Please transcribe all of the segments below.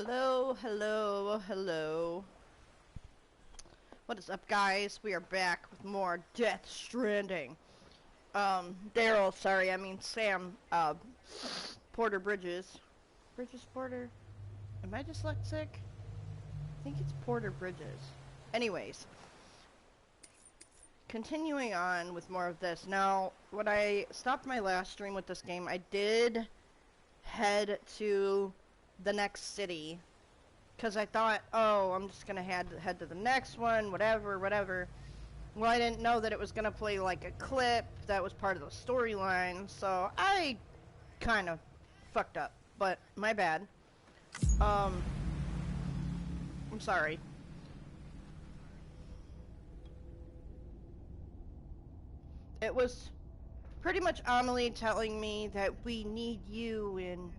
Hello, hello, hello. What is up, guys? We are back with more Death Stranding. Daryl, sorry, I mean Sam, Porter Bridges. Bridges Porter? Am I dyslexic? I think it's Porter Bridges. Anyways, continuing on with more of this. Now, when I stopped my last stream with this game, I did head to the next city. Because I thought, oh, I'm just going to head to the next one, whatever. Well, I didn't know that it was going to play like a clip that was part of the storyline, so I kind of fucked up, but my bad. I'm sorry. It was pretty much Amelie telling me that we need you and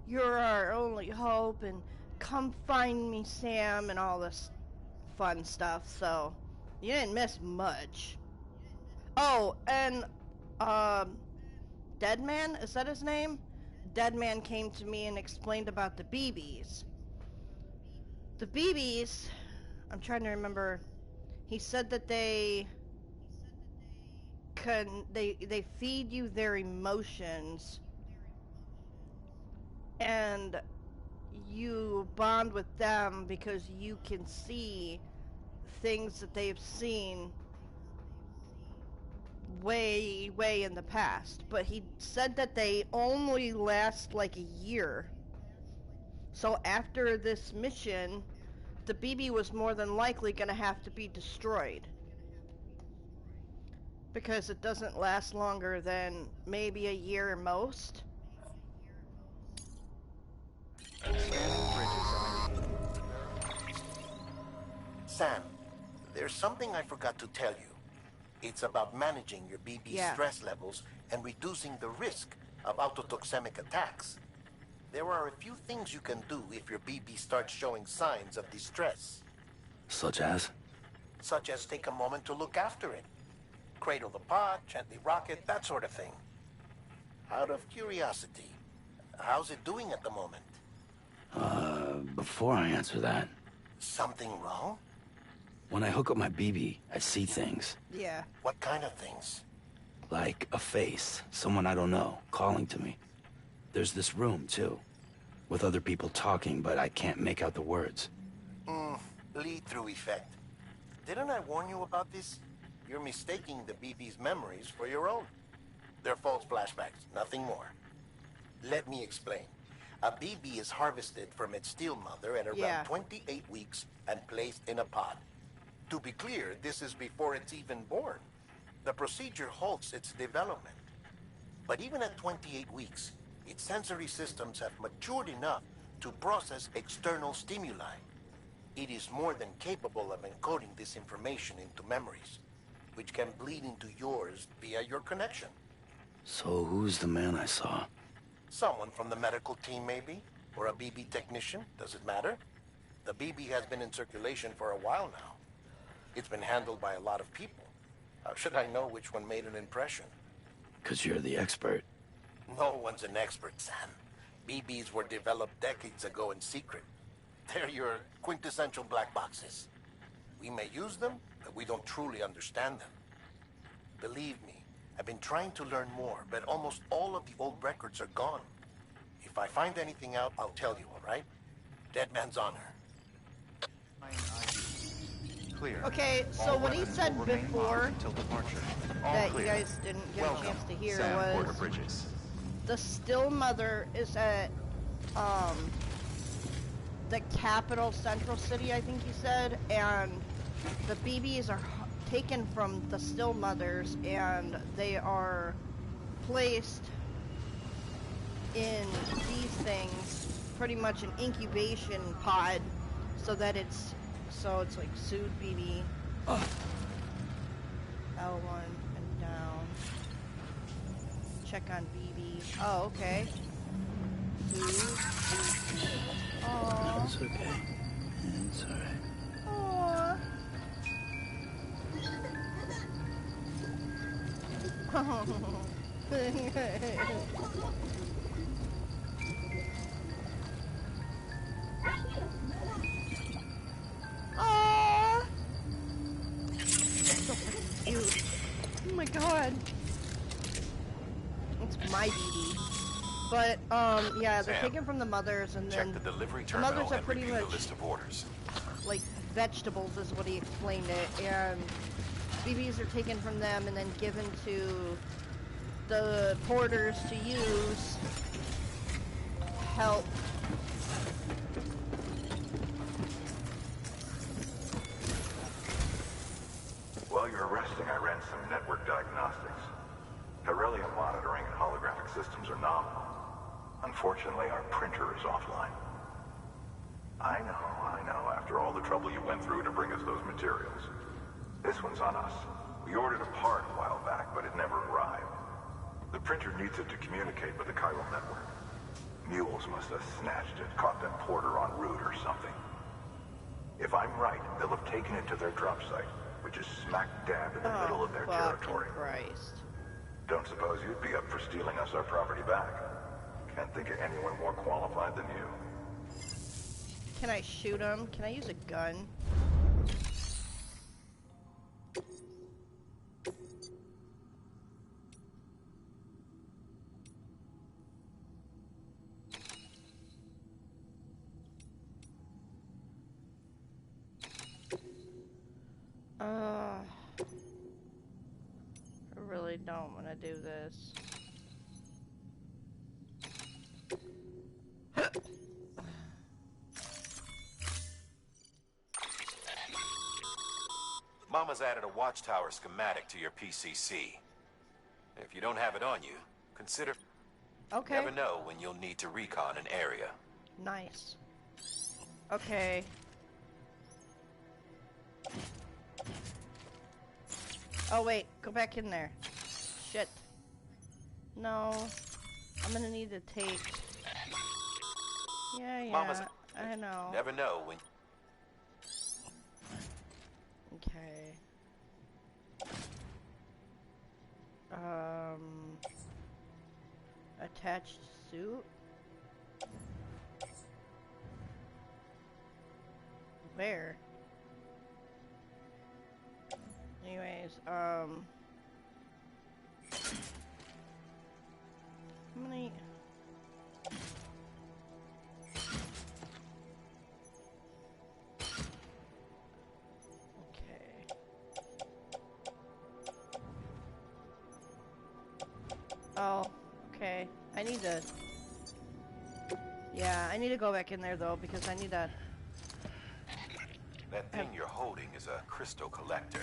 you're our only hope and come find me, Sam, and all this fun stuff, so you didn't miss much. Oh, and, Deadman, is that his name? Deadman came to me and explained about the BBs. The BBs, I'm trying to remember, he said that they feed you their emotions, and you bond with them because you can see things that they've seen way in the past. But he said that they only last like a year. So after this mission, the BB was more than likely gonna have to be destroyed. Because it doesn't last longer than maybe a year at most. Sam, there's something I forgot to tell you. It's about managing your BB stress levels and reducing the risk of autotoxemic attacks. There are a few things you can do if your BB starts showing signs of distress. Such as? Such as take a moment to look after it. Cradle the pod, gently rock it, that sort of thing. Out of curiosity, how's it doing at the moment? Before I answer that... Something wrong? When I hook up my BB, I see things. Yeah. What kind of things? Like a face, someone I don't know, calling to me. There's this room, too, with other people talking, but I can't make out the words. Lead-through effect. Didn't I warn you about this? You're mistaking the BB's memories for your own. They're false flashbacks, nothing more. Let me explain. A BB is harvested from its steel mother at around 28 weeks and placed in a pod. To be clear, this is before it's even born. The procedure halts its development. But even at 28 weeks, its sensory systems have matured enough to process external stimuli. It is more than capable of encoding this information into memories, which can bleed into yours via your connection. So who's the man I saw? Someone from the medical team, maybe? Or a BB technician? Does it matter? The BB has been in circulation for a while now. It's been handled by a lot of people. How should I know which one made an impression? 'Cause you're the expert. No one's an expert, Sam. BBs were developed decades ago in secret. They're your quintessential black boxes. We may use them, but we don't truly understand them. Believe me, I've been trying to learn more, but almost all of the old records are gone. If I find anything out, I'll tell you, all right? Dead man's honor. Clear. Okay, so what he said before that you guys didn't get a chance to hear was the still mother is at the capital central city, I think he said, and the BBs are taken from the still mothers and they are placed in these things, pretty much an incubation pod, so it's like soothe BB, L1 and down, check on BB, oh okay, soothe, aww, It's okay. It's alright. aww. god. It's my BB. But, yeah, they're Sam, taken from the mothers, and check then the delivery the terminal mothers are and pretty review much the list of orders. like vegetables, is what he explained it, and BBs are taken from them and then given to the porters to use to help. While you're resting, I ran some network diagnostics. Beryllium monitoring and holographic systems are nominal. Unfortunately, our printer is offline. I know. After all the trouble you went through to bring us those materials. This one's on us. We ordered a part a while back, but it never arrived. The printer needs it to communicate with the chiral network. Mules must have snatched it, caught that porter en route or something. If I'm right, they'll have taken it to their drop site, which is smack dab in the middle of their territory. Christ. Don't suppose you'd be up for stealing us our property back? Can't think of anyone more qualified than you. Can I shoot him? Can I use a gun? I really don't want to do this. Mama's added a watchtower schematic to your PCC. If you don't have it on you, consider... Okay. Never know when you'll need to recon an area. Nice. Okay. Oh wait, go back in there. Shit. No. I'm gonna need to take... Yeah, I know. Never know when... Okay. Attached suit? Where? Anyways, how many... Oh, okay. I need to... Yeah, I need to go back in there, though, because I need to... That thing you're holding is a crystal collector.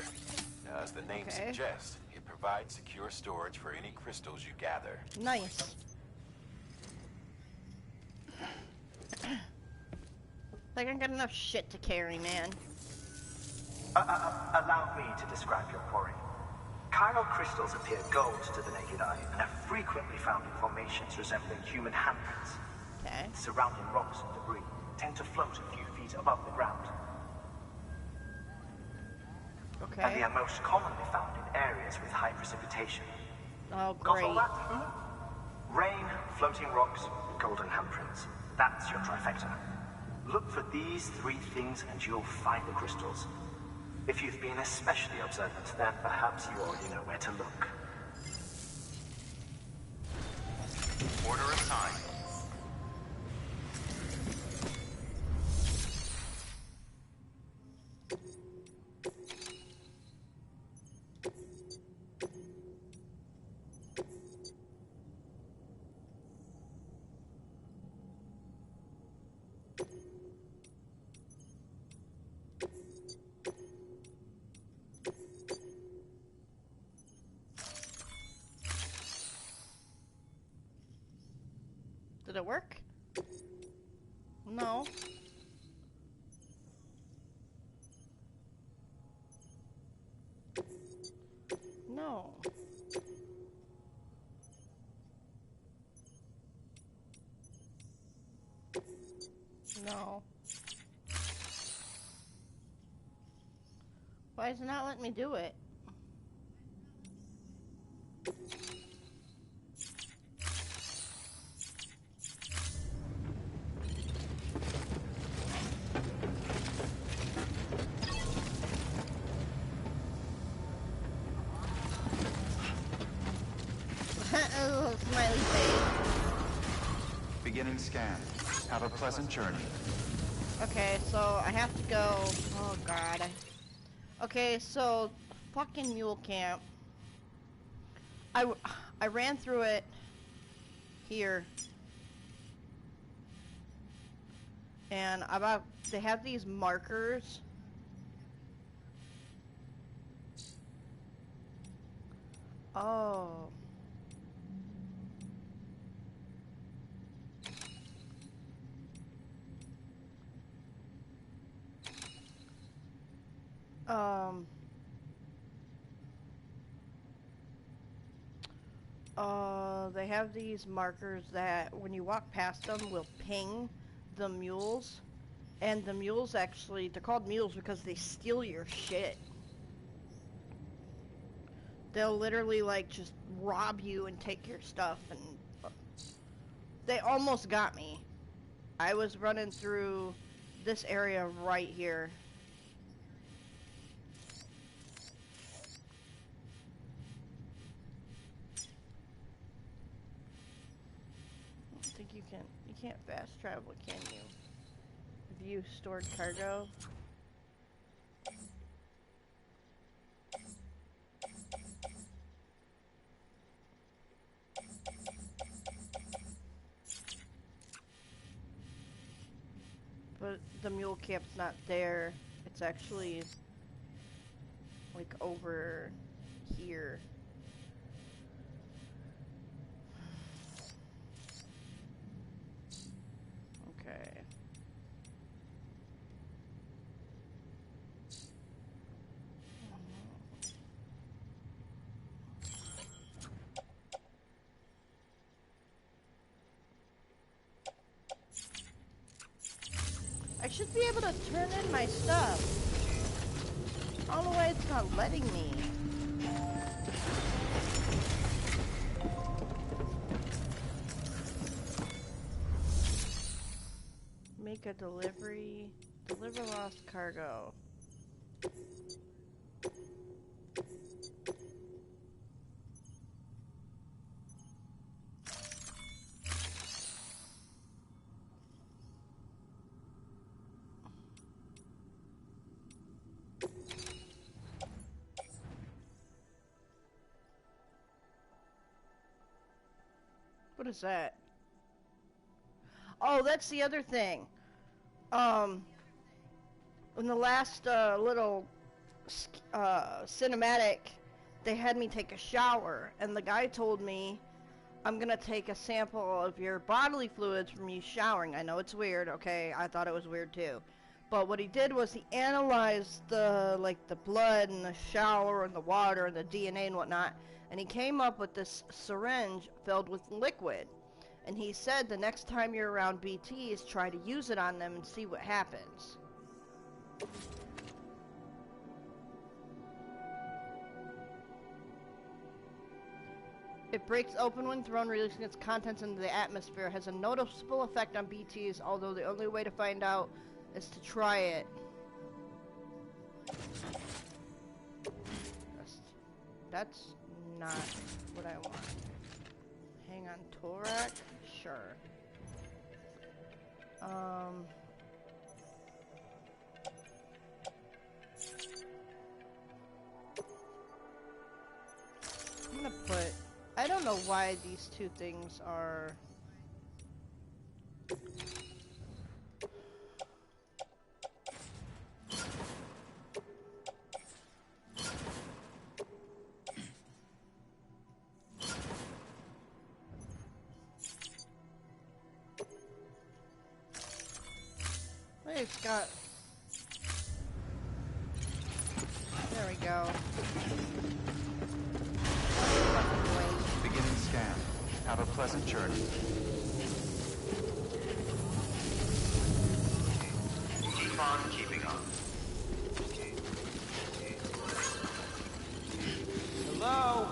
Now, as the name suggests, it provides secure storage for any crystals you gather. Nice. Like, I got enough shit to carry, man. Allow me to describe your quarry. Chiral crystals appear gold to the naked eye and are frequently found in formations resembling human handprints. Okay. Surrounding rocks and debris tend to float a few feet above the ground. Okay. And they are most commonly found in areas with high precipitation. Oh, Got great. all that? Rain, floating rocks, golden handprints. That's your trifecta. Look for these three things and you'll find the crystals. If you've been especially observant, then perhaps you already know where to look. Order assigned. Did it work? No. No. No. Why is it not letting me do it? smiley face. Beginning scan. Have a pleasant journey. Okay, so I have to go. Oh god. Okay, so fucking mule camp. I ran through it here. And they have these markers. Oh. They have these markers that when you walk past them will ping the mules. And the mules actually, they're called mules because they steal your shit. They'll literally like just rob you and take your stuff, and they almost got me. I was running through this area right here. I don't think you can't fast travel, can you? View stored cargo. But the mule camp's not there. It's actually like over here. Okay. I should be able to turn in my stuff. I don't know why it's not letting me. Make a delivery. Deliver lost cargo. What is that? Oh, that's the other thing. In the last little cinematic, they had me take a shower, and the guy told me, I'm gonna take a sample of your bodily fluids from you showering. I know it's weird, okay? I thought it was weird too. But what he did was he analyzed the blood and the shower and the water and the DNA and whatnot, and he came up with this syringe filled with liquid. And he said the next time you're around BTs, try to use it on them and see what happens. It breaks open when thrown, releasing its contents into the atmosphere. Has a noticeable effect on BTs, although the only way to find out is to try it. That's not what I want. Hang on, Torak? Sure. I'm gonna put... I don't know why these two things are... Hey, it's got... There we go. Beginning scan. Have a pleasant journey. Keep on keeping on. Hello?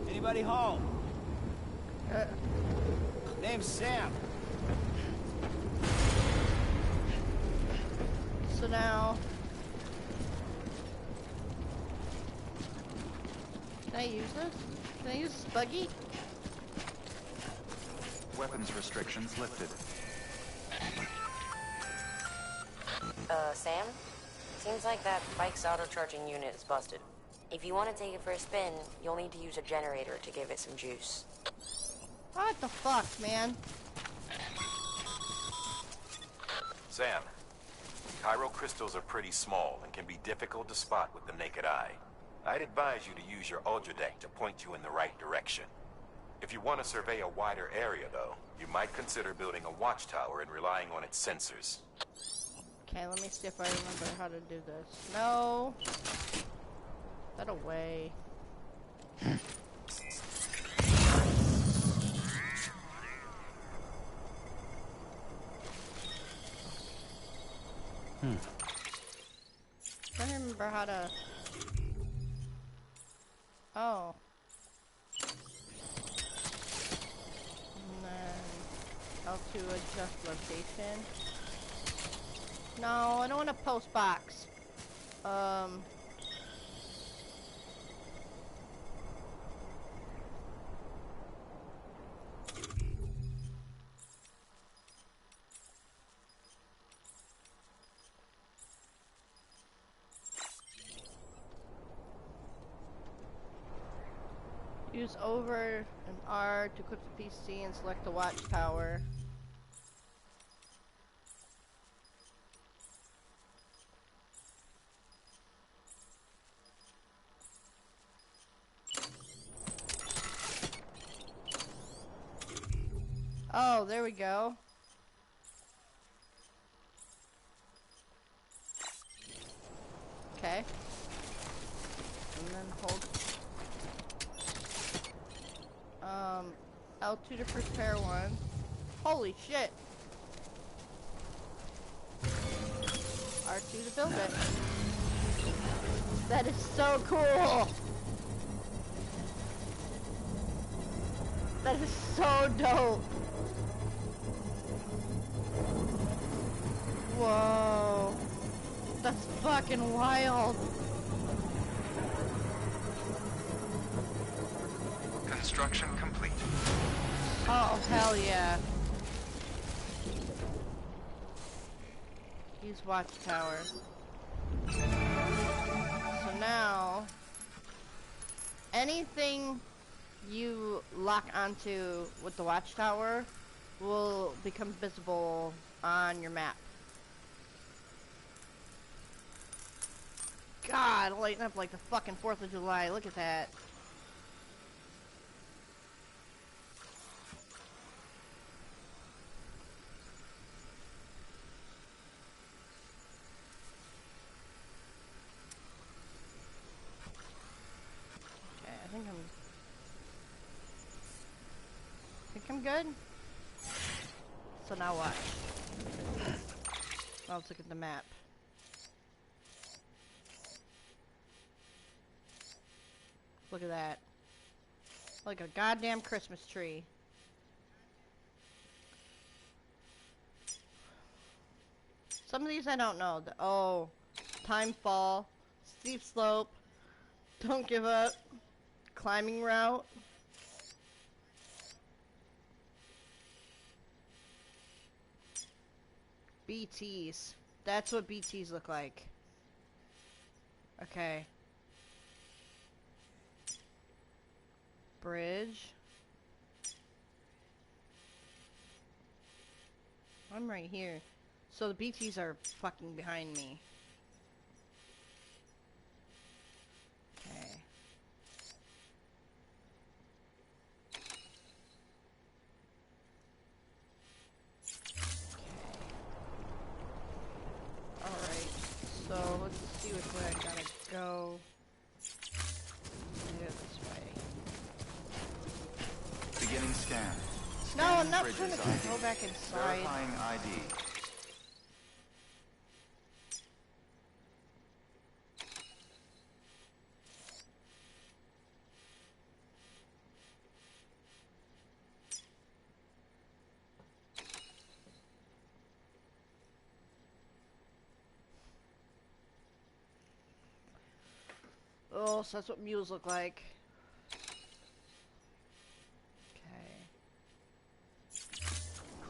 Anybody home? Name's Sam. So now... Can I use this? Can I use this buggy? Weapons restrictions lifted. Sam? Seems like that bike's auto-charging unit is busted. If you want to take it for a spin, you'll need to use a generator to give it some juice. What the fuck, man? Sam, chiral crystals are pretty small and can be difficult to spot with the naked eye. I'd advise you to use your ultra deck to point you in the right direction. If you want to survey a wider area, though, you might consider building a watchtower and relying on its sensors. Okay, let me see if I remember how to do this. No! That away. I don't remember how to... Oh. And then L2 adjust location. No, I don't want a post box. Use over and R to equip the PC and select the watchtower. Oh, there we go. Okay. And then hold L2 to prepare one. Holy shit. R2 to build it. That is so cool. That is so dope. Whoa. That's fucking wild. Construction complete. Oh, hell yeah. Use watchtower. So now, anything you lock onto with the watchtower will become visible on your map. God, lighting up like the fucking 4th of July. Look at that. Okay, I think I'm good. So now what? Now let's look at the map. Look at that. Like a goddamn Christmas tree. Some of these I don't know. Oh, time fall, steep slope, don't give up, climbing route. BTs. That's what BTs look like. Okay. Bridge. I'm right here. So the BTs are fucking behind me. Okay. Alright. So let's see which way I gotta go. Yeah, this way. Beginning scan. No, I'm not Bridges trying to ID. go back inside. Verifying ID. Oh, so that's what mules look like.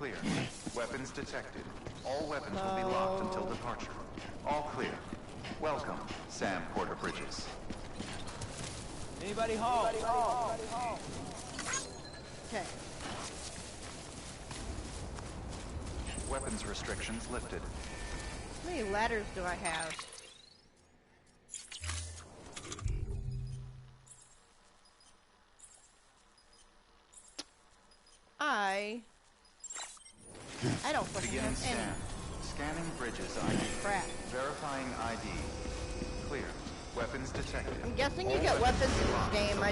Clear. Weapons detected. All weapons will be locked until departure. All clear. Welcome, Sam Porter Bridges. Anybody home? Okay. Weapons restrictions lifted. How many ladders do I have? I don't fucking Beginning have any. scan. Scanning Bridges ID. Crap. Verifying ID. Clear. Weapons detected. I'm guessing you get weapons in this game.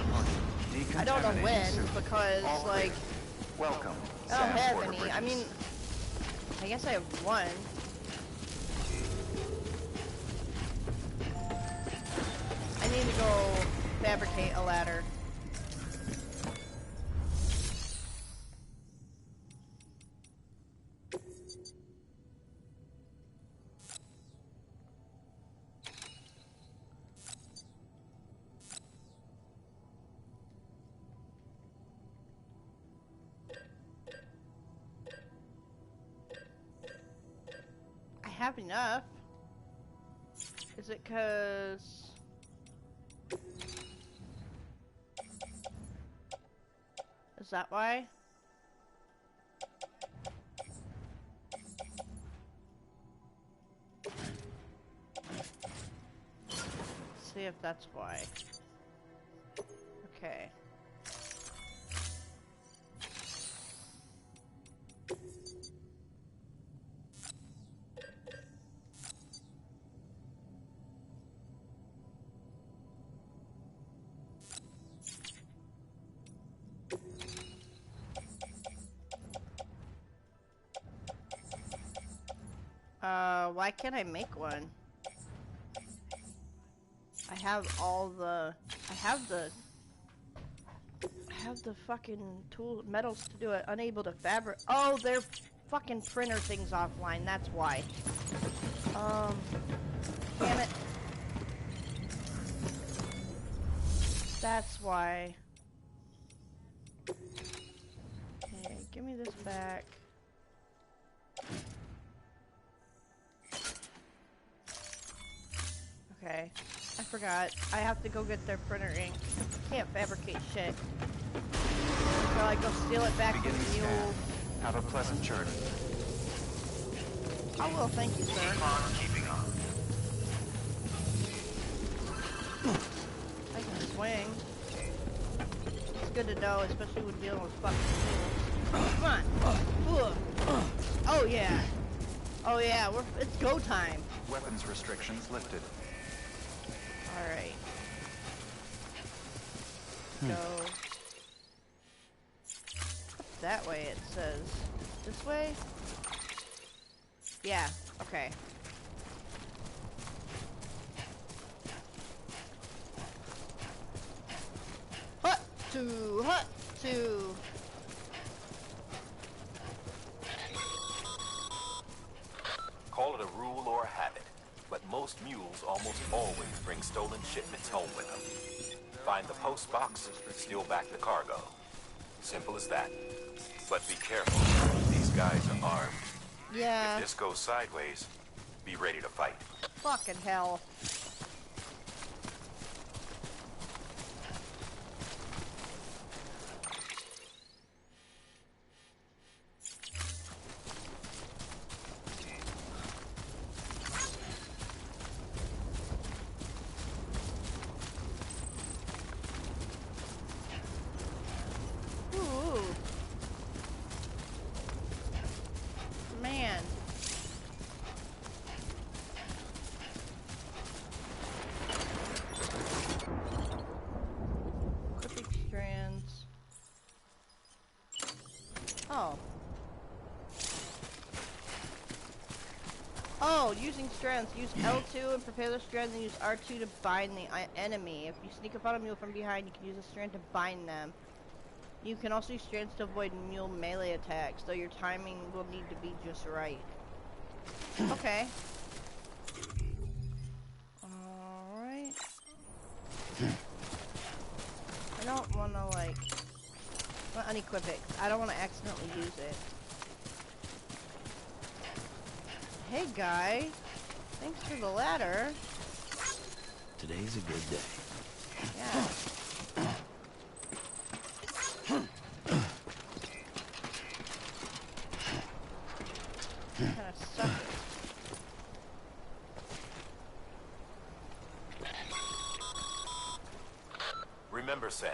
I don't know when, because, like, Welcome, I don't have any. I mean, I guess I have one. I need to go fabricate a ladder. I have enough. Is it 'cause... Is that why? See if that's why. Okay. Why can't I make one? I have the fucking metals to do it. Unable to fabric. Oh, they're fucking printer things offline. That's why. Damn it. That's why. Okay, give me this back. Okay, I forgot. I have to go get their printer ink. Can't fabricate shit. So I go steal it back from the mule. Have a pleasant journey. I will, thank you, sir. Keeping on. I can swing. It's good to know, especially when dealing with fucking mules. Come on. Oh yeah. Oh yeah, it's go time. Weapons restrictions lifted. Alright. Go. That way it says. This way? Yeah, okay. Hut two, hut two. Call it a rule or a habit, but most mules almost always bring stolen shipments home with them. Find the post box, steal back the cargo. Simple as that. But be careful. These guys are armed. Yeah. If this goes sideways, be ready to fight. Fucking hell. Ooh. Man. Equipping strands. Oh. Oh, using strands. Use L2 and prepare the strands and use R2 to bind the enemy. If you sneak up on a mule from behind, you can use a strand to bind them. You can also use strands to avoid mule melee attacks, though your timing will need to be just right. Okay. Alright. I don't want to, like... unequip it. I don't want to accidentally use it. hey guy. Thanks for the ladder. Today's a good day. Yeah. Kinda suck. Remember, Sam,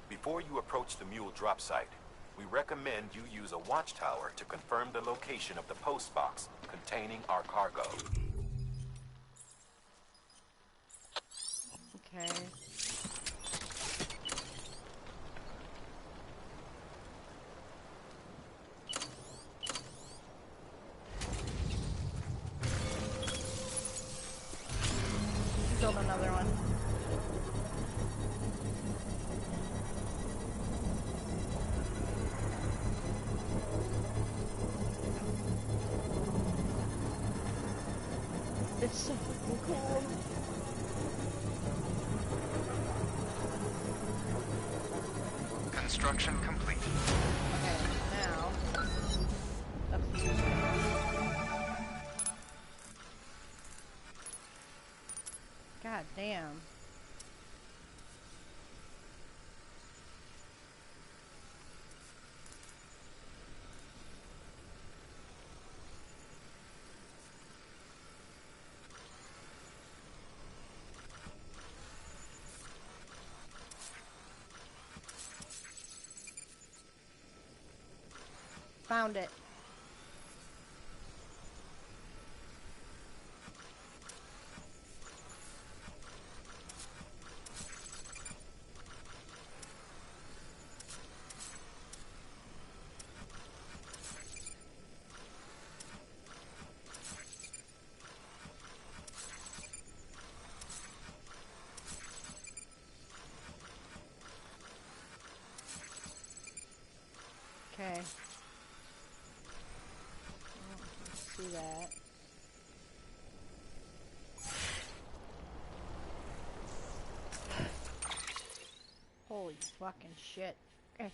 before you approach the mule drop site, we recommend you use a watchtower to confirm the location of the post box containing our cargo. Okay. Build another one. It's so fucking cool. Construction complete. Okay, now up to you. God damn. Found it. Okay. Let's see that. Holy fucking shit. Okay.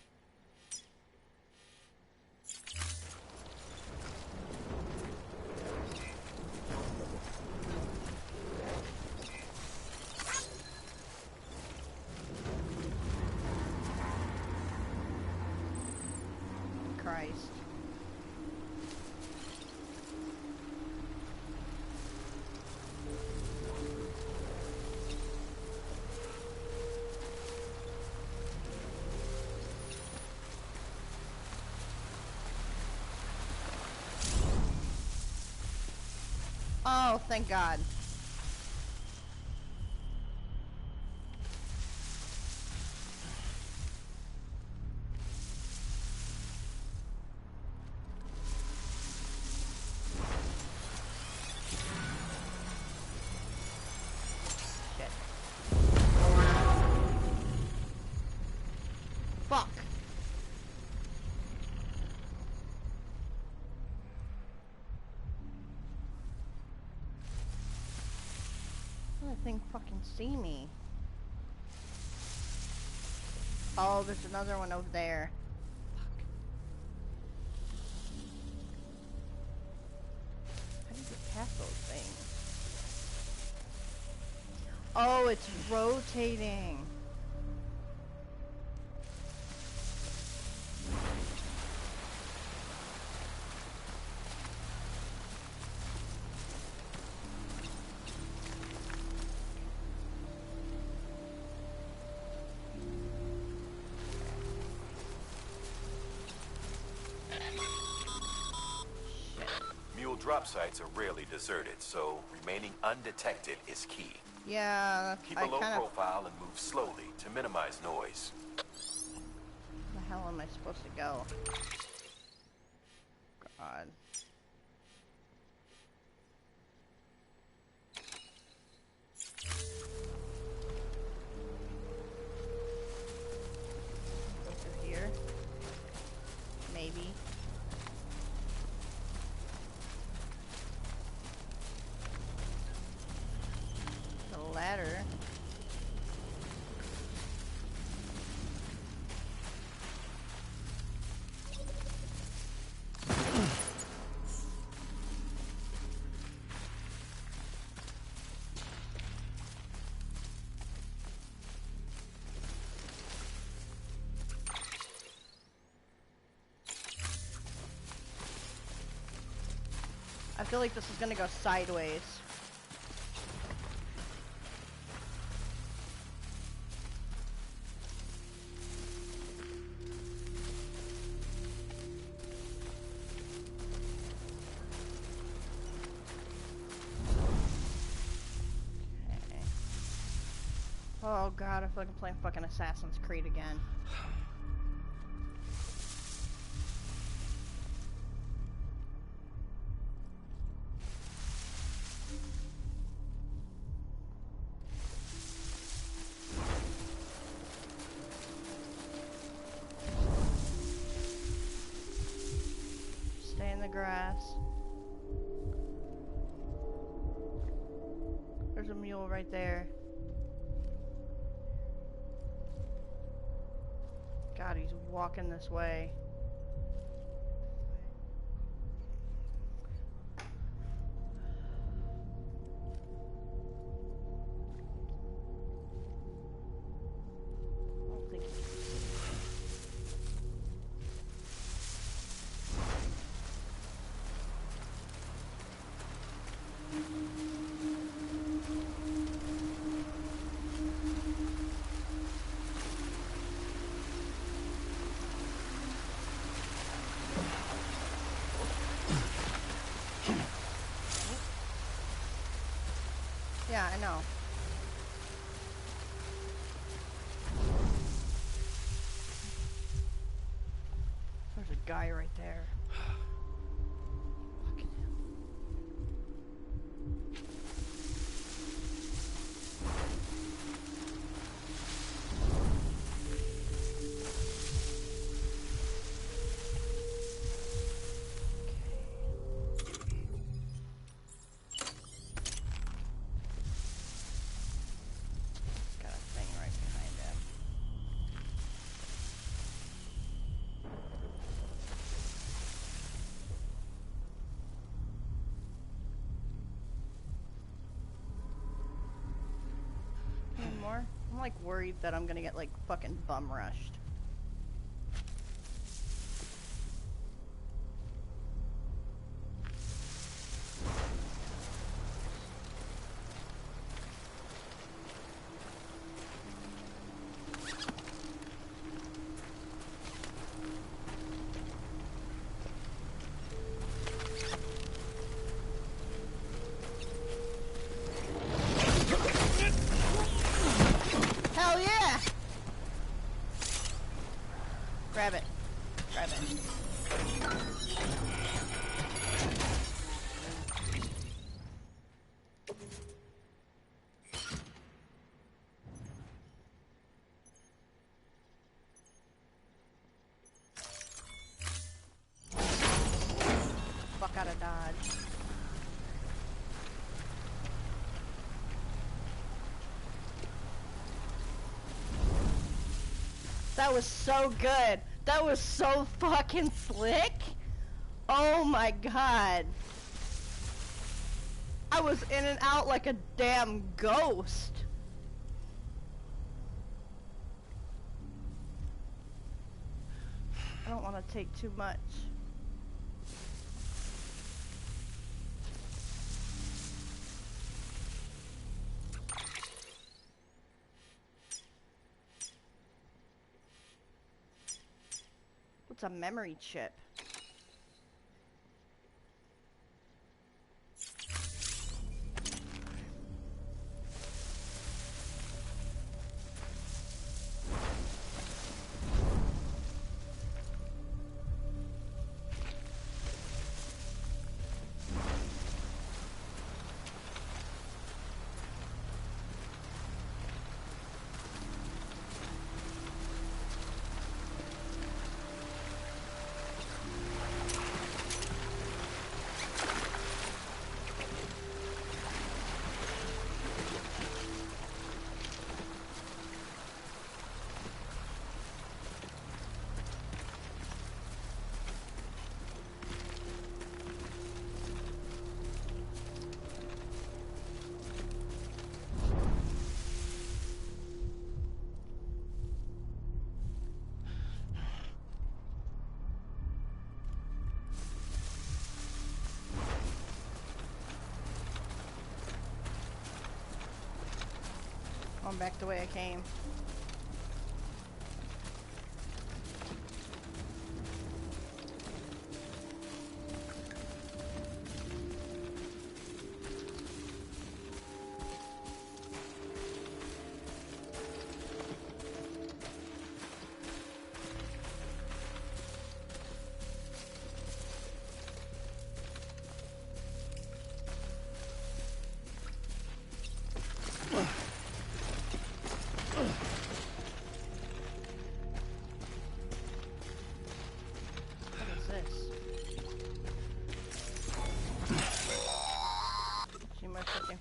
Christ. Oh, thank God. Shit. Fuck. That thing fucking see me. Oh, there's another one over there. Fuck. How do you get past those things? Oh, it's rotating. Mule drop sites are rarely deserted, so remaining undetected is key. Yeah, Keep I a low kind of... profile and move slowly to minimize noise. Where the hell am I supposed to go? God. Go through here. Maybe. The ladder. feel like this is gonna go sideways. Okay. Oh god, I feel like I'm playing fucking Assassin's Creed again. Stay in the grass. There's a mule right there. God, he's walking this way. I don't think he can see. Yeah, I know. There's a guy right there. Fucking hell. He's got a thing right behind him. Any more? I'm like worried that I'm gonna get like fucking bum rushed. Hell yeah! Grab it. Grab it. Fuck out of Dodge. That was so good. That was so fucking slick. Oh my god. I was in and out like a damn ghost. I don't want to take too much. What's a memory chip? Going back the way I came.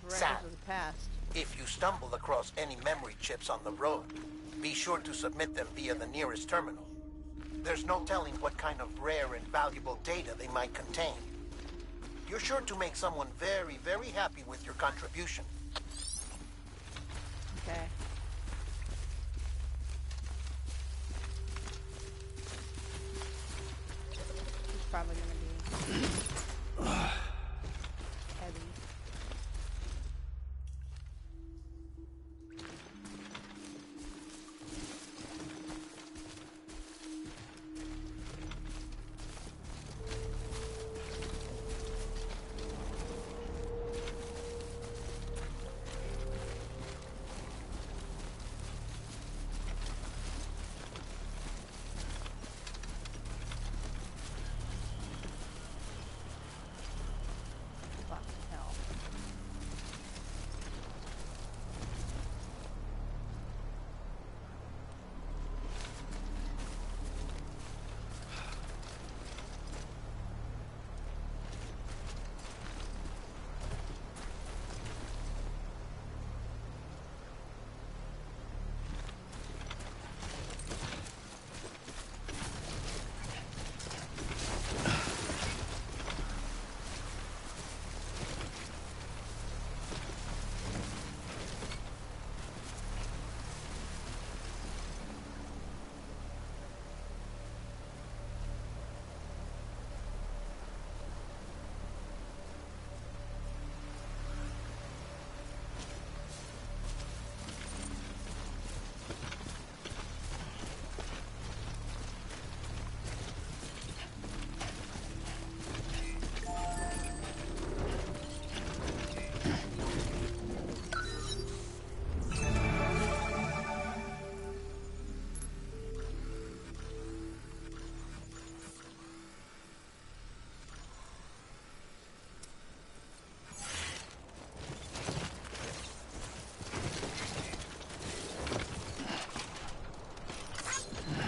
Sam, if you stumble across any memory chips on the road, be sure to submit them via the nearest terminal. There's no telling what kind of rare and valuable data they might contain. You're sure to make someone very, very happy with your contribution. Okay. It's probably gonna be heavy.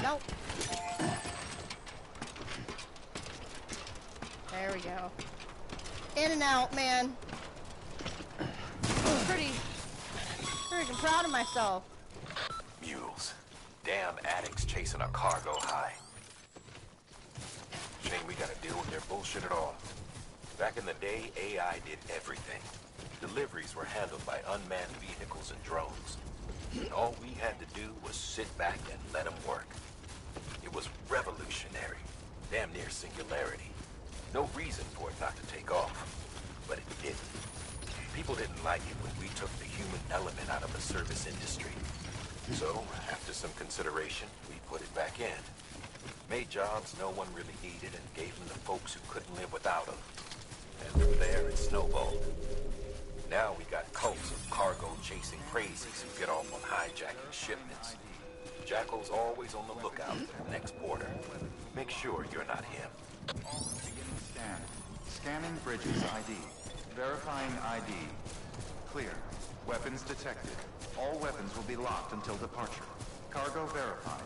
Nope. There we go. In and out, man. I'm pretty freaking proud of myself. Mules. Damn addicts chasing a cargo high. Shame we gotta deal with their bullshit at all. Back in the day, AI did everything. Deliveries were handled by unmanned vehicles and drones. And all we had to do was sit back and let them work. It was revolutionary. Damn near singularity. No reason for it not to take off. But it didn't. People didn't like it when we took the human element out of the service industry. So, after some consideration, we put it back in. Made jobs no one really needed and gave them to folks who couldn't live without them. And from there, it snowballed. Now we got cults of cargo-chasing crazies who get off on hijacking shipments. Jackal's always on the lookout for the next border. Make sure you're not him. Beginning scan. Scanning Bridges ID. Verifying ID. Clear. Weapons detected. All weapons will be locked until departure. Cargo verified.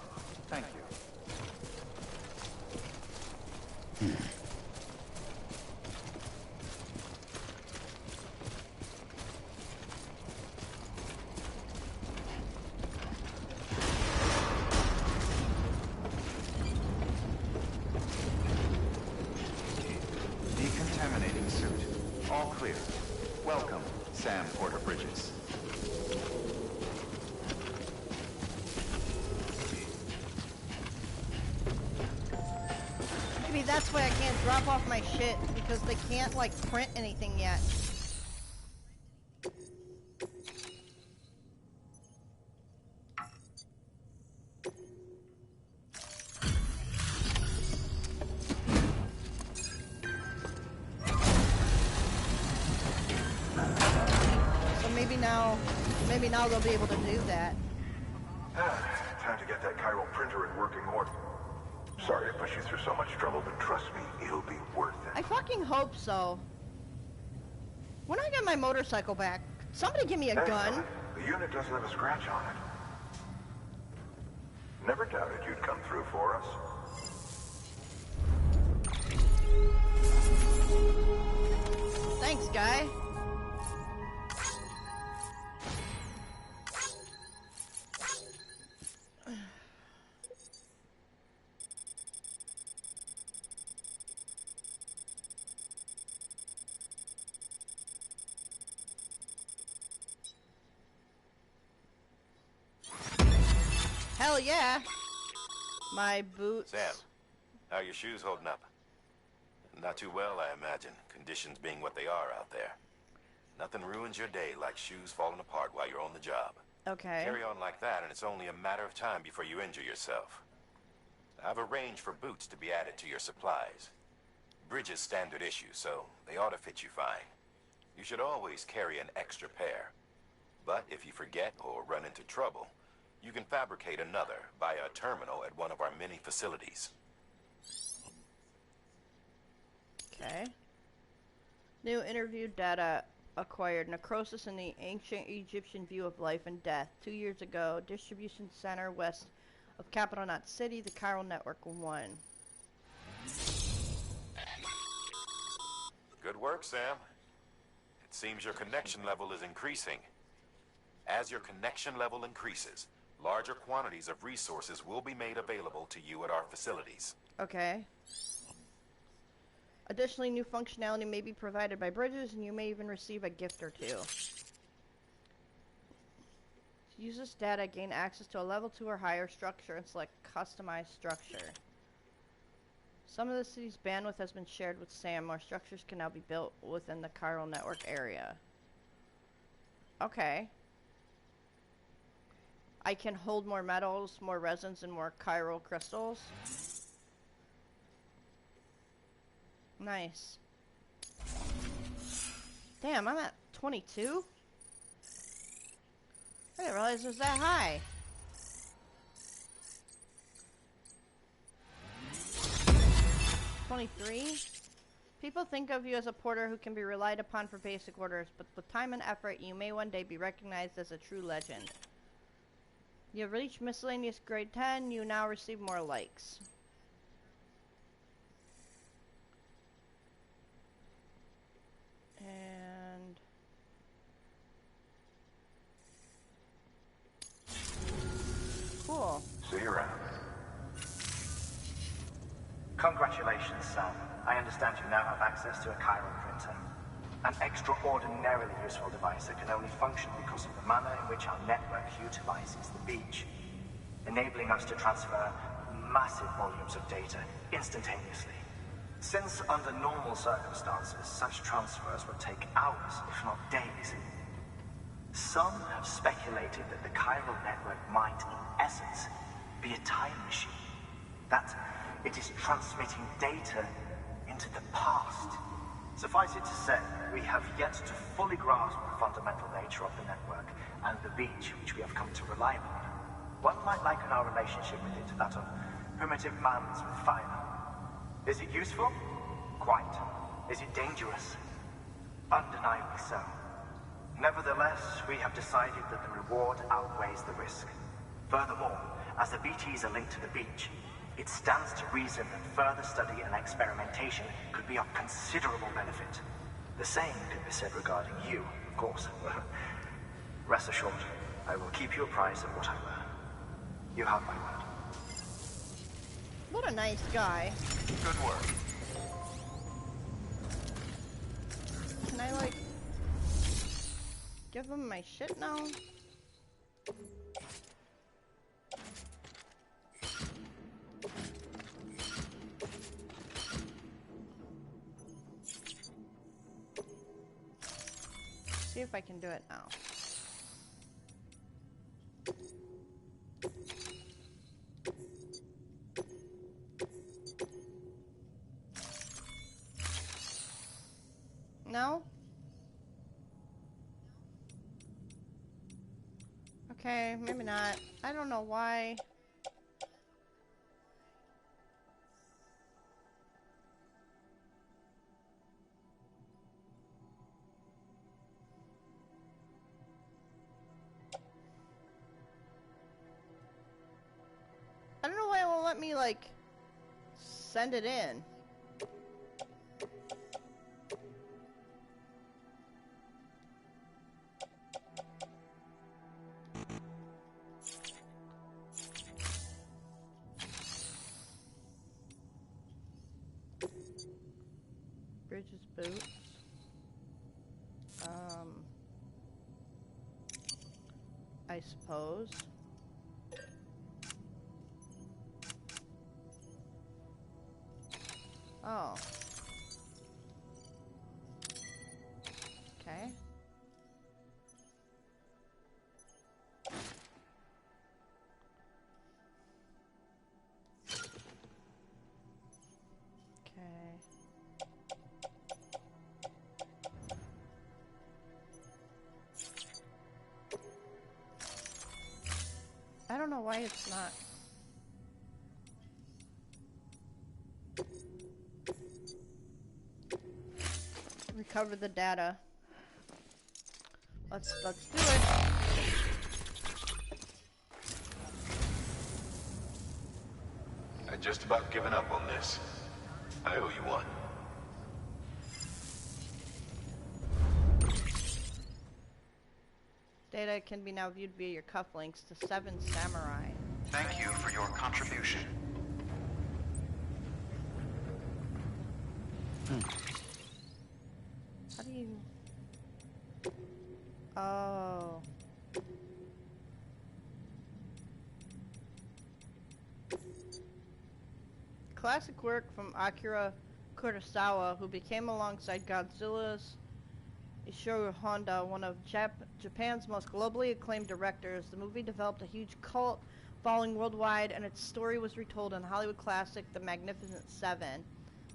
Thank you. Decontaminating suit. All clear. Welcome, Sam Porter Bridges. Maybe that's why I can't drop off my shit, because they can't, like, print anything yet. maybe now they'll be able to do that. Time to get that chiral printer in working order. Sorry to push you through so much trouble, but trust me, it'll be worth it. I fucking hope so. When I get my motorcycle back, somebody give me a gun. Excellent. The unit doesn't have a scratch on it. Never doubted you'd come through for us. Thanks, guy. Hell yeah. My boots. Sam, how are your shoes holding up? Not too well, I imagine, conditions being what they are out there. Nothing ruins your day like shoes falling apart while you're on the job. Okay. Carry on like that, and it's only a matter of time before you injure yourself. I've arranged for boots to be added to your supplies. Bridges standard issue, so they ought to fit you fine. You should always carry an extra pair. But if you forget or run into trouble, you can fabricate another via a terminal at one of our many facilities. Okay. New interview data acquired. Necrosis in the ancient Egyptian view of life and death. 2 years ago, distribution center west of Capital Knot City, the Chiral Network 1. Good work, Sam. It seems your connection level is increasing. As your connection level increases, larger quantities of resources will be made available to you at our facilities. Okay. Additionally, new functionality may be provided by Bridges, and you may even receive a gift or two. Use this data, gain access to a level 2 or higher structure, and select customized structure. Some of the city's bandwidth has been shared with Sam. More structures can now be built within the Chiral Network area. Okay. I can hold more metals, more resins, and more chiral crystals. Nice. Damn, I'm at 22? I didn't realize it was that high. People think of you as a porter who can be relied upon for basic orders, but with time and effort, you may one day be recognized as a true legend. You have reached miscellaneous grade 10, you now receive more likes. And... cool. See you around. Congratulations, Sam. I understand you now have access to a chiral printer. An extraordinarily useful device that can only function because of the manner in which our network utilizes the beach, enabling us to transfer massive volumes of data instantaneously. Since under normal circumstances, such transfers would take hours, if not days. Some have speculated that the chiral network might, in essence, be a time machine. That it is transmitting data into the past. Suffice it to say, we have yet to fully grasp the fundamental nature of the network and the beach which we have come to rely upon. One might liken our relationship with it to that of primitive mans with fire. Is it useful? Quite. Is it dangerous? Undeniably so. Nevertheless, we have decided that the reward outweighs the risk. Furthermore, as the BTs are linked to the beach, it stands to reason that further study and experimentation could be of considerable benefit. The same could be said regarding you, of course. Rest assured, I will keep you apprised of what I learn. You have my word. What a nice guy. Good work. Can I, like, give him my shit now? See if I can do it now. No? not. I don't know why. I don't know why it won't let me, like, send it in. Bridges boots. I suppose. Oh. Okay. Okay. I don't know why it's not. Recover the data. Let's do it. I'd just about given up on this. I owe you one. Data can be now viewed via your cufflinks to 7 Samurai. Thank you for your contribution. How do you... Oh. Classic work from Akira Kurosawa, who became alongside Godzilla's Ishiro Honda, one of Japan's most globally acclaimed directors. The movie developed a huge cult following worldwide, and its story was retold in the Hollywood classic The Magnificent Seven.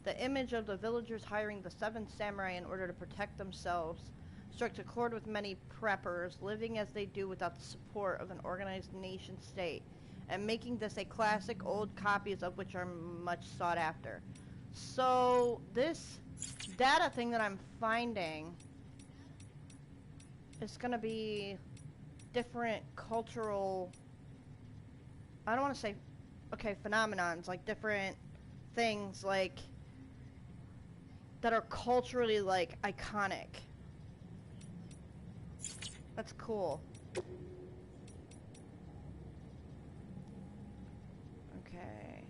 The image of the villagers hiring the 7 samurai in order to protect themselves struck a chord with many preppers, living as they do without the support of an organized nation state, and making this a classic, old copies of which are much sought after. So, this data thing that I'm finding is going to be different cultural, I don't want to say, okay, phenomenons, like different things, like, that are culturally, like, iconic. That's cool. Okay.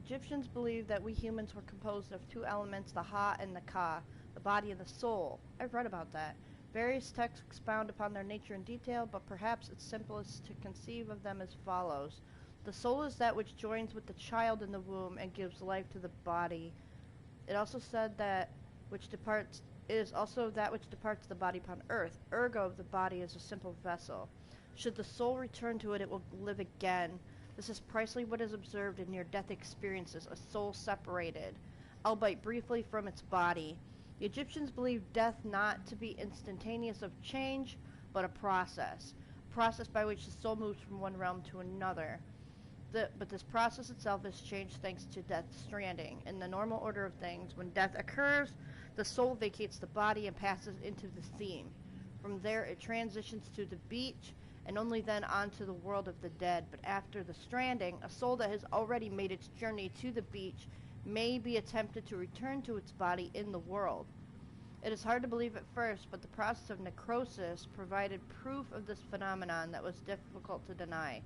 Egyptians believed that we humans were composed of 2 elements, the Ha and the Ka, the body and the soul. I've read about that. Various texts expound upon their nature in detail, but perhaps it's simplest to conceive of them as follows. The soul is that which joins with the child in the womb and gives life to the body. It also said that which departs is also that which departs the body upon earth. Ergo, the body is a simple vessel. Should the soul return to it, it will live again. This is precisely what is observed in near-death experiences, a soul separated, albeit briefly, from its body. The Egyptians believed death not to be instantaneous of change, but a process by which the soul moves from one realm to another. But this process itself is changed thanks to Death's Stranding. In the normal order of things, when death occurs, the soul vacates the body and passes into the theme. From there, it transitions to the beach, and only then onto the world of the dead. But after the stranding, a soul that has already made its journey to the beach may be attempted to return to its body in the world. It is hard to believe at first, but the process of necrosis provided proof of this phenomenon that was difficult to deny.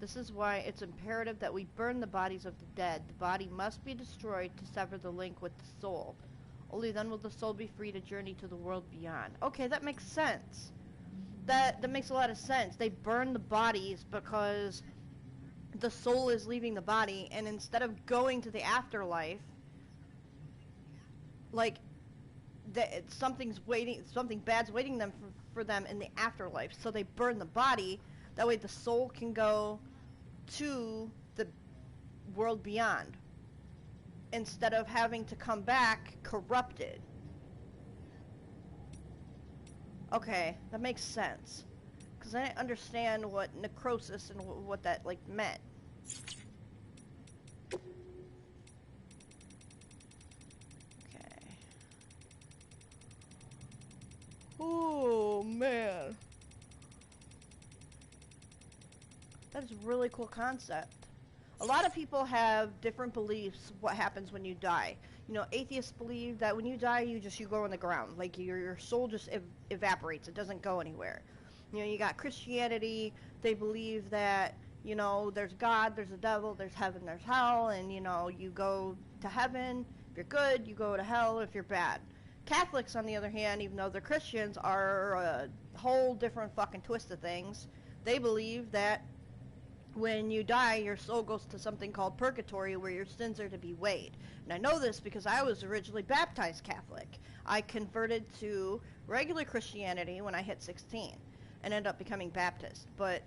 This is why it's imperative that we burn the bodies of the dead. The body must be destroyed to sever the link with the soul. Only then will the soul be free to journey to the world beyond. Okay, that makes sense. That makes a lot of sense. They burn the bodies because the soul is leaving the body, and instead of going to the afterlife, like, something bad's waiting for them in the afterlife. So they burn the body. That way the soul can go to the world beyond, instead of having to come back corrupted. Okay, that makes sense. Because I didn't understand what necrosis and what that, like, meant. Okay. Oh, man. That is a really cool concept. A lot of people have different beliefs what happens when you die. You know, atheists believe that when you die, you go in the ground. Like, your soul just evaporates. It doesn't go anywhere. You know, you got Christianity. They believe that, you know, there's God, there's a devil, there's heaven, there's hell, and, you know, you go to heaven. If you're good, you go to hell if you're bad. Catholics, on the other hand, even though they're Christians, are a whole different fucking twist of things. They believe that when you die, your soul goes to something called purgatory, where your sins are to be weighed. And I know this because I was originally baptized Catholic. I converted to regular Christianity when I hit 16 and ended up becoming Baptist. But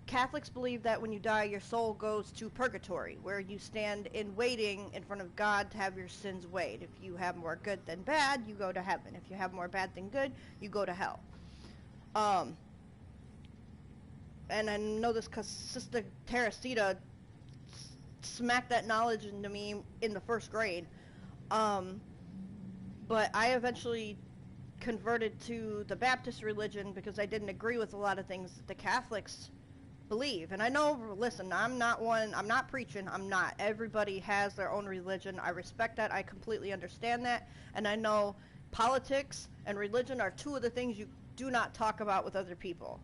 Catholics believe that when you die, your soul goes to purgatory, where you stand in waiting in front of God to have your sins weighed. If you have more good than bad, you go to heaven. If you have more bad than good, you go to hell. And I know this because Sister Teresita smacked that knowledge into me in the first grade. But I eventually converted to the Baptist religion because I didn't agree with a lot of things that the Catholics believe. And I know, listen, I'm not preaching, I'm not. Everybody has their own religion. I respect that. I completely understand that. And I know politics and religion are two of the things you do not talk about with other people.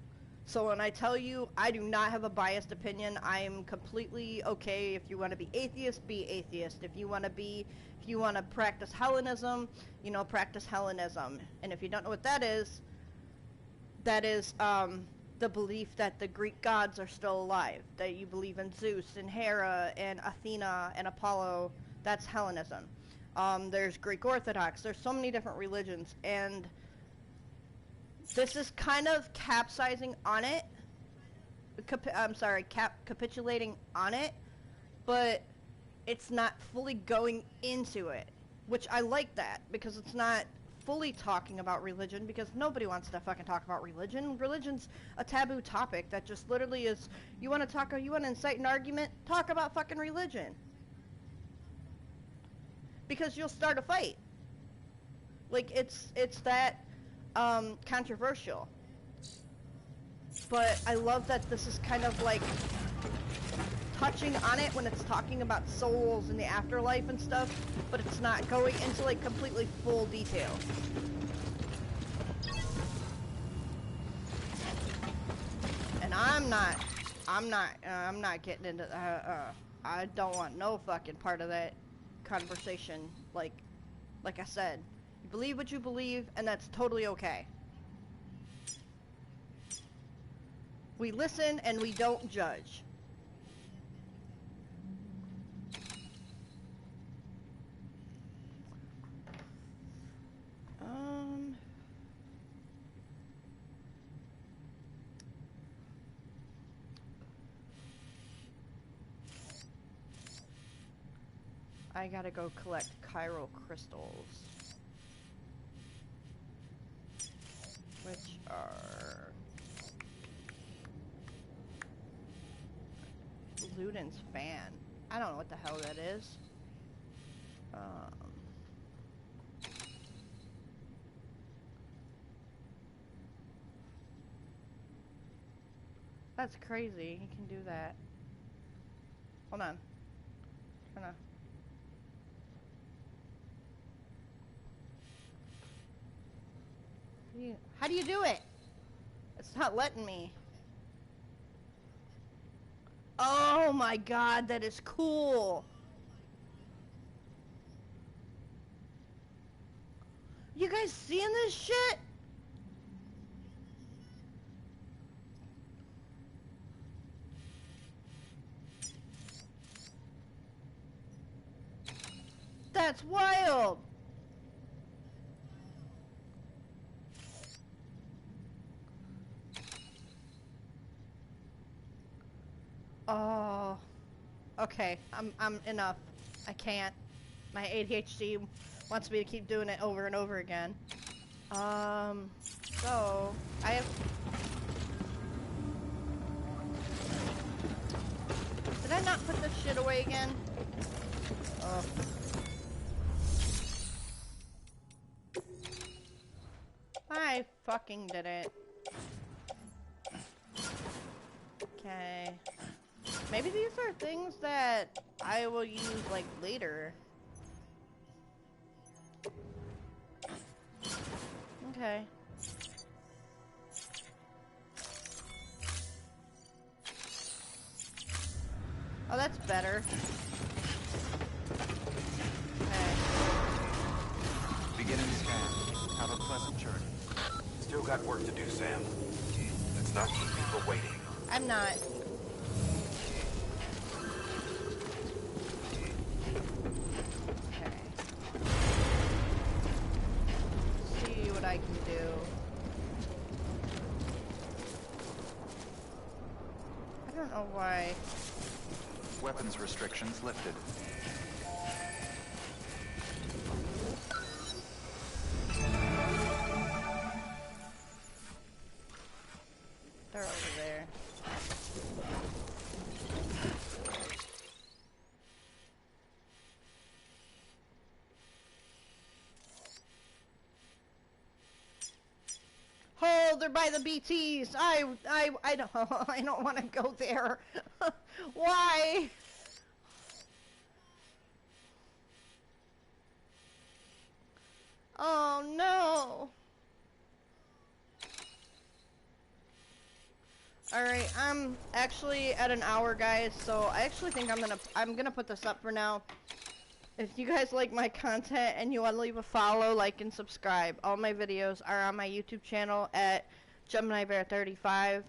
So when I tell you, I do not have a biased opinion. I am completely okay. If you want to be atheist, be atheist. If you want to practice Hellenism, you know, practice Hellenism. And if you don't know what that is the belief that the Greek gods are still alive. That you believe in Zeus and Hera and Athena and Apollo. That's Hellenism. There's Greek Orthodox. There's so many different religions, and this is kind of capsizing on it. Capitulating on it, but it's not fully going into it, which I like that, because it's not fully talking about religion, because nobody wants to fucking talk about religion. Religion's a taboo topic that just literally is, you want to incite an argument, talk about fucking religion. Because you'll start a fight. Like, it's that controversial. But I love that this is kind of like touching on it when it's talking about souls and the afterlife and stuff, but it's not going into like completely full detail. And I'm not getting into I don't want no fucking part of that conversation. Like I said, you believe what you believe, and that's totally okay. We listen and we don't judge. I gotta go collect chiral crystals, which are Luden's fan. I don't know what the hell that is. That's crazy. He can do that. Hold on. Hold on. How do you do it? It's not letting me. Oh my god, that is cool. You guys seeing this shit? That's wild. Oh, okay. I'm enough. I can't. My ADHD wants me to keep doing it over and over again. So I have. way again? Oh. I fucking did it. Okay. Maybe these are things that I will use, like, later. Okay. Oh, that's better. Okay. Beginning scan. Have a pleasant journey. Still got work to do, Sam. Let's not keep people waiting. I'm not. Okay. See what I can do. I don't know why. Weapons restrictions lifted. They're over there. Oh, they're by the BTs. I don't I don't want to go there. Why? Oh no. Alright, I'm actually at an hour, guys, so I actually think I'm gonna put this up for now. If you guys like my content and you want to leave a follow, like, and subscribe, all my videos are on my YouTube channel at GeminiBear35.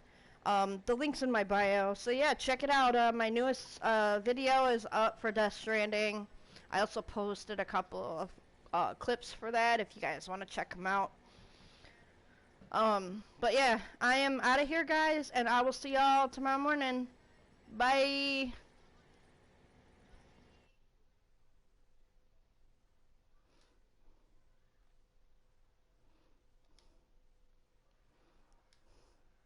The link's in my bio, so yeah, check it out. My newest video is up for Death Stranding. I also posted a couple of clips for that if you guys want to check them out. But yeah, I am out of here, guys, and I will see y'all tomorrow morning. Bye!